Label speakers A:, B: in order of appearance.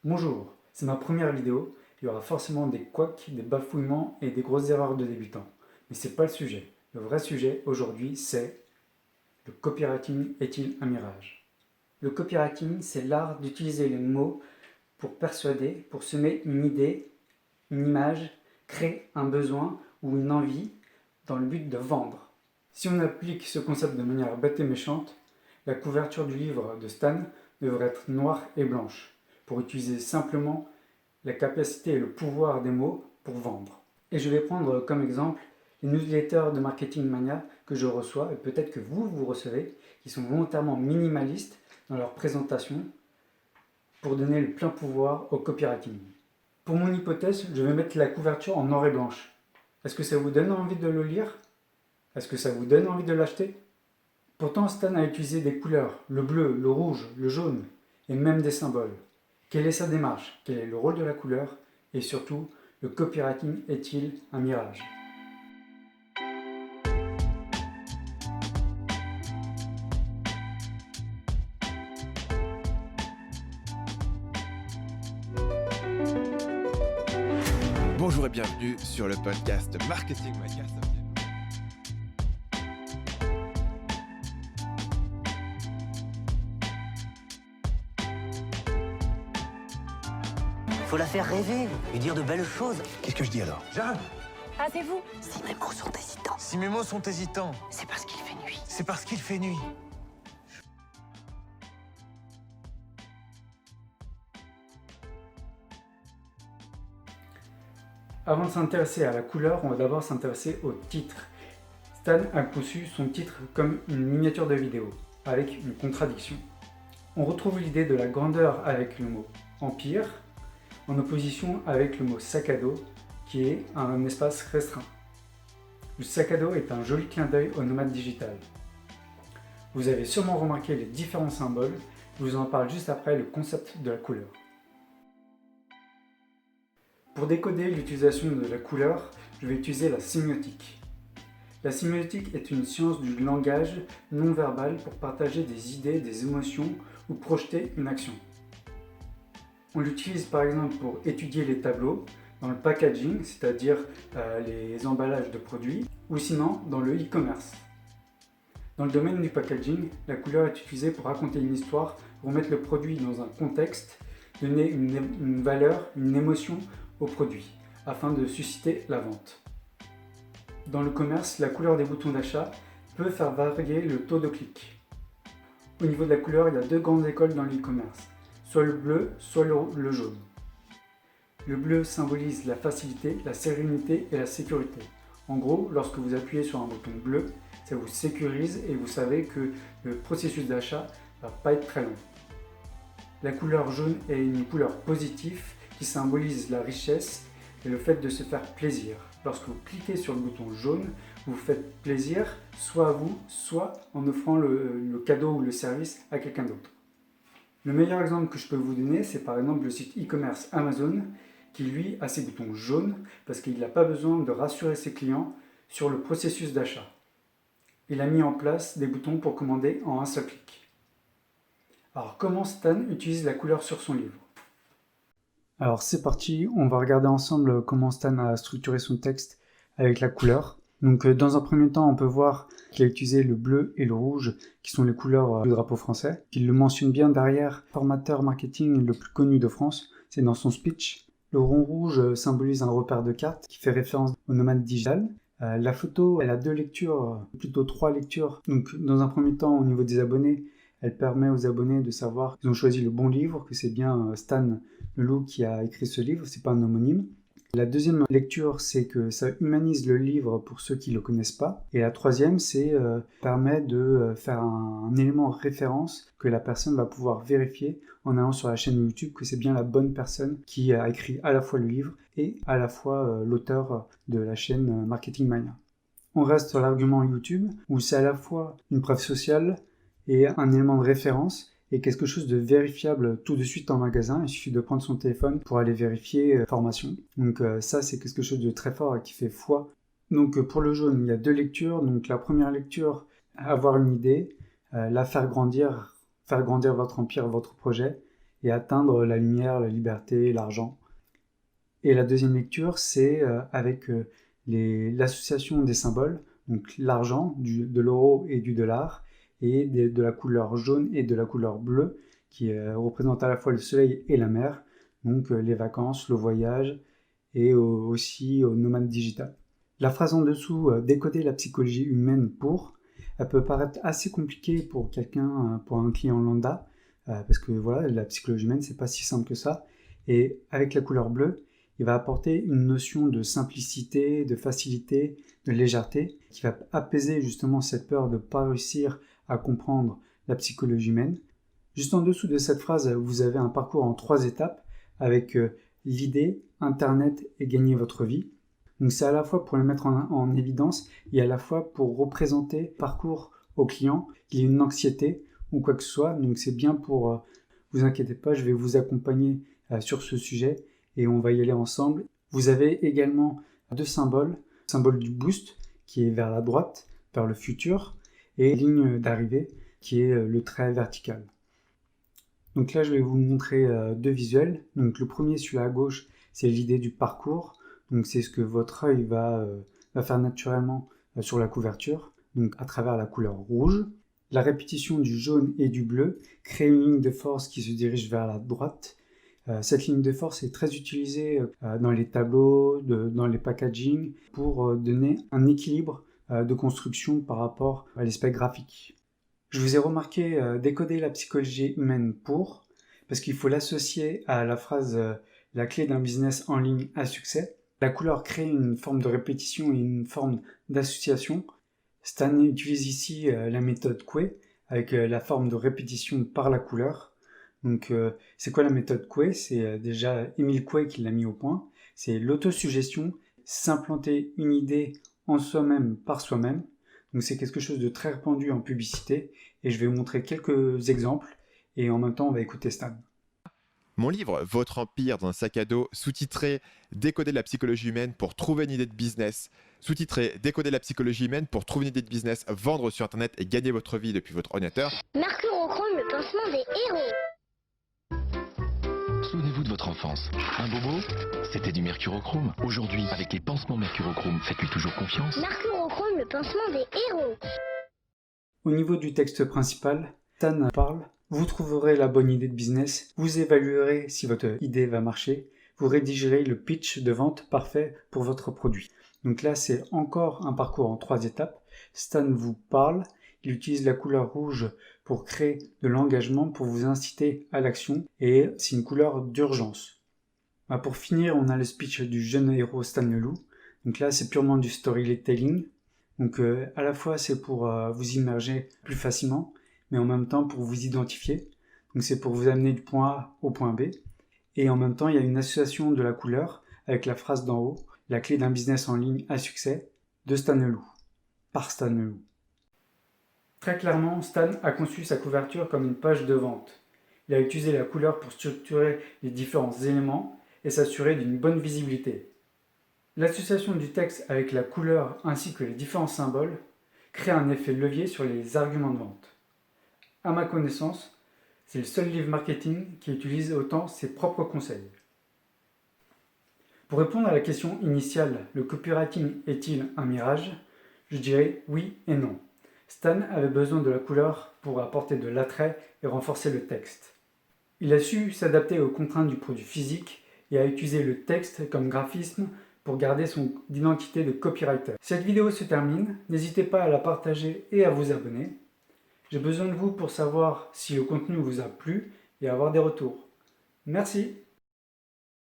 A: Bonjour, c'est ma première vidéo, il y aura forcément des couacs, des bafouillements et des grosses erreurs de débutants. Mais c'est pas le sujet. Le vrai sujet aujourd'hui c'est le copywriting est-il un mirage? Le copywriting, c'est l'art d'utiliser les mots pour persuader, pour semer une idée, une image, créer un besoin ou une envie dans le but de vendre. Si on applique ce concept de manière bête et méchante, la couverture du livre de Stan devrait être noire et blanche, pour utiliser simplement la capacité et le pouvoir des mots pour vendre. Et je vais prendre comme exemple les newsletters de Marketing Mania que je reçois, et peut-être que vous recevez, qui sont volontairement minimalistes dans leur présentation pour donner le plein pouvoir au copywriting. Pour mon hypothèse, je vais mettre la couverture en noir et blanche. Est-ce que ça vous donne envie de le lire? Est-ce que ça vous donne envie de l'acheter? Pourtant, Stan a utilisé des couleurs, le bleu, le rouge, le jaune, et même des symboles. Quelle est sa démarche? Quel est le rôle de la couleur? Et surtout, le copywriting est-il un mirage?
B: Bonjour et bienvenue sur le podcast Marketing Mania.
C: Faut la faire rêver, lui dire de belles choses.
D: Qu'est-ce que je dis alors?
E: Jeanne,
F: Ah, c'est vous?
C: Si mes mots sont hésitants,
D: Si mes mots sont hésitants,
C: c'est parce qu'il fait nuit.
D: c'est parce qu'il fait nuit.
A: Avant de s'intéresser à la couleur, on va d'abord s'intéresser au titre. Stan a conçu son titre comme une miniature de vidéo, avec une contradiction. On retrouve l'idée de la grandeur avec le mot empire, en opposition avec le mot sac à dos, qui est un espace restreint. Le sac à dos est un joli clin d'œil au nomade digital. Vous avez sûrement remarqué les différents symboles, je vous en parle juste après le concept de la couleur. Pour décoder l'utilisation de la couleur, je vais utiliser la sémiotique. La sémiotique est une science du langage non verbal pour partager des idées, des émotions ou projeter une action. On l'utilise par exemple pour étudier les tableaux, dans le packaging, c'est-à-dire les emballages de produits, ou sinon dans le e-commerce. Dans le domaine du packaging, la couleur est utilisée pour raconter une histoire, remettre le produit dans un contexte, donner une valeur, une émotion au produit, afin de susciter la vente. Dans le commerce, la couleur des boutons d'achat peut faire varier le taux de clic. Au niveau de la couleur, il y a deux grandes écoles dans l'e-commerce, soit le bleu, soit le jaune. Le bleu symbolise la facilité, la sérénité et la sécurité. En gros, lorsque vous appuyez sur un bouton bleu, ça vous sécurise et vous savez que le processus d'achat ne va pas être très long. La couleur jaune est une couleur positive qui symbolise la richesse et le fait de se faire plaisir. Lorsque vous cliquez sur le bouton jaune, vous faites plaisir soit à vous, soit en offrant le cadeau ou le service à quelqu'un d'autre. Le meilleur exemple que je peux vous donner, c'est par exemple le site e-commerce Amazon, qui lui a ses boutons jaunes parce qu'il n'a pas besoin de rassurer ses clients sur le processus d'achat. Il a mis en place des boutons pour commander en un seul clic. Alors comment Stan utilise la couleur sur son livre? Alors c'est parti, on va regarder ensemble comment Stan a structuré son texte avec la couleur. Donc dans un premier temps, on peut voir qu'il a utilisé le bleu et le rouge, qui sont les couleurs du drapeau français. Il le mentionne bien derrière, formateur marketing le plus connu de France, c'est dans son speech. Le rond rouge symbolise un repère de carte qui fait référence au nomade digital. La photo, elle a deux lectures, plutôt trois lectures. Donc dans un premier temps, au niveau des abonnés, elle permet aux abonnés de savoir qu'ils ont choisi le bon livre, que c'est bien Stan Leloup qui a écrit ce livre, c'est pas un homonyme. La deuxième lecture, c'est que ça humanise le livre pour ceux qui ne le connaissent pas. Et la troisième, c'est permet de faire un élément de référence que la personne va pouvoir vérifier en allant sur la chaîne YouTube que c'est bien la bonne personne qui a écrit à la fois le livre et à la fois l'auteur de la chaîne Marketing Mania. On reste sur l'argument YouTube où c'est à la fois une preuve sociale et un élément de référence et quelque chose de vérifiable tout de suite en magasin. Il suffit de prendre son téléphone pour aller vérifier l'information. Donc ça, c'est quelque chose de très fort et qui fait foi. Donc pour le jaune, il y a deux lectures. Donc la première lecture, avoir une idée, la faire grandir votre empire, votre projet. et atteindre la lumière, la liberté, l'argent. Et la deuxième lecture, c'est avec l'association des symboles, donc l'argent, de l'euro et du dollar, et de la couleur jaune et de la couleur bleue, qui représente à la fois le soleil et la mer, donc les vacances, le voyage, et aussi au nomade digital. La phrase en dessous, décoder la psychologie humaine elle peut paraître assez compliquée pour pour un client lambda, parce que voilà, la psychologie humaine, c'est pas si simple que ça. Et avec la couleur bleue, il va apporter une notion de simplicité, de facilité, de légèreté, qui va apaiser justement cette peur de ne pas réussir à comprendre la psychologie humaine. Juste en dessous de cette phrase, vous avez un parcours en 3 étapes, avec l'idée, Internet et gagner votre vie. Donc c'est à la fois pour le mettre en évidence et à la fois pour représenter le parcours au client, qu'il y ait une anxiété ou quoi que ce soit. Donc c'est bien pour, vous inquiétez pas, je vais vous accompagner sur ce sujet et on va y aller ensemble. Vous avez également 2 symboles, le symbole du boost qui est vers la droite, vers le futur, et ligne d'arrivée qui est le trait vertical. Donc là je vais vous montrer 2 visuels. Donc le premier, celui-là à gauche, c'est l'idée du parcours. Donc c'est ce que votre œil va faire naturellement sur la couverture, donc à travers la couleur rouge. La répétition du jaune et du bleu crée une ligne de force qui se dirige vers la droite. Cette ligne de force est très utilisée dans les tableaux, dans les packaging, pour donner un équilibre de construction par rapport à l'aspect graphique. Je vous ai remarqué décoder la psychologie humaine parce qu'il faut l'associer à la phrase la clé d'un business en ligne à succès. La couleur crée une forme de répétition et une forme d'association. Stan utilise ici la méthode Coué avec la forme de répétition par la couleur. Donc c'est quoi la méthode Coué? C'est déjà Émile Coué qui l'a mis au point. C'est l'autosuggestion, s'implanter une idée en soi-même par soi-même. Donc c'est quelque chose de très répandu en publicité et je vais vous montrer quelques exemples et en même temps on va écouter Stan.
B: Mon livre, Votre Empire dans un sac à dos, sous-titré Décoder la psychologie humaine pour trouver une idée de business, sous-titré Décoder la psychologie humaine pour trouver une idée de business, vendre sur Internet et gagner votre vie depuis votre ordinateur.
E: Mercurochrome, le pansement des héros.
F: Souvenez-vous de votre enfance. Un bobo, c'était du mercurochrome. Aujourd'hui, avec les pansements mercurochrome, faites-lui toujours confiance.
E: Mercurochrome, le pansement des héros.
A: Au niveau du texte principal, Stan parle. Vous trouverez la bonne idée de business, vous évaluerez si votre idée va marcher, vous rédigerez le pitch de vente parfait pour votre produit. Donc là, c'est encore un parcours en 3 étapes. Stan vous parle, il utilise la couleur rouge pour créer de l'engagement, pour vous inciter à l'action, et c'est une couleur d'urgence. Pour finir, on a le speech du jeune héros Stan Leloup. Donc là, c'est purement du storytelling. Donc à la fois, c'est pour vous immerger plus facilement, mais en même temps pour vous identifier. Donc c'est pour vous amener du point A au point B. Et en même temps, il y a une association de la couleur avec la phrase d'en haut, la clé d'un business en ligne à succès, de Stan Leloup, par Stan Leloup. Très clairement, Stan a conçu sa couverture comme une page de vente. Il a utilisé la couleur pour structurer les différents éléments et s'assurer d'une bonne visibilité. L'association du texte avec la couleur ainsi que les différents symboles crée un effet levier sur les arguments de vente. À ma connaissance, c'est le seul livre marketing qui utilise autant ses propres conseils. Pour répondre à la question initiale, le copywriting est-il un mirage? Je dirais oui et non. Stan avait besoin de la couleur pour apporter de l'attrait et renforcer le texte. Il a su s'adapter aux contraintes du produit physique et a utilisé le texte comme graphisme pour garder son identité de copywriter. Cette vidéo se termine, n'hésitez pas à la partager et à vous abonner. J'ai besoin de vous pour savoir si le contenu vous a plu et avoir des retours. Merci.